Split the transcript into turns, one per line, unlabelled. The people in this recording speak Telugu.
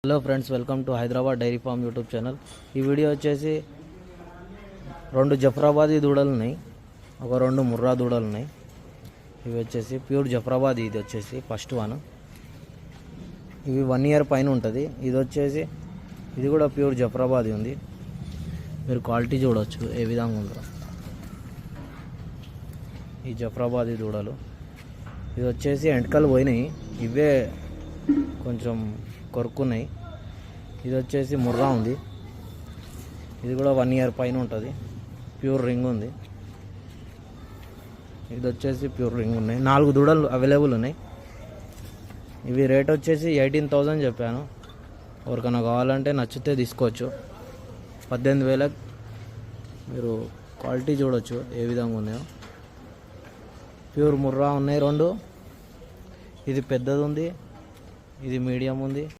Hello friends, welcome to Hyderabad dairy farm YouTube channel. ఈ వీడియో వచ్చేసి 2 జఫ్రాబాదీ దూడలు ఉన్నాయి, ఒక 2 ముర్రా దూడలు ఉన్నాయి. ఇవి వచ్చేసి ప్యూర్ జఫ్రాబాదీ. ఇది వచ్చేసి ఫస్ట్ వన్. ఇవి 1 ఇయర్ పైన ఉంటుంది. ఇది కూడా ప్యూర్ జఫ్రాబాదీ ఉంది. మీరు క్వాలిటీ చూడవచ్చు ఏ విధంగా ఉందో. ఈ జఫ్రాబాదీ దూడలు ఇది వచ్చేసి ఎంటకలు పోయినాయి, ఇవే కొంచెం కొరుక్కున్నాయి. ఇది వచ్చేసి ముర్రా ఉంది. ఇది కూడా 1 ఇయర్ పైన ఉంటుంది. ప్యూర్ రింగ్ ఉంది. ఇది వచ్చేసి ప్యూర్ రింగ్ ఉన్నాయి. 4 దూడలు అవైలబుల్ ఉన్నాయి. ఇవి రేట్ వచ్చేసి 18,000 చెప్పాను. ఎవరికైనా కావాలంటే నచ్చితే తీసుకోవచ్చు. 18,000 మీరు క్వాలిటీ చూడవచ్చు ఏ విధంగా ఉన్నాయో. ప్యూర్ ముర్రా ఉన్నాయి 2. ఇది పెద్దది ఉంది, ఇది మీడియం ఉంది.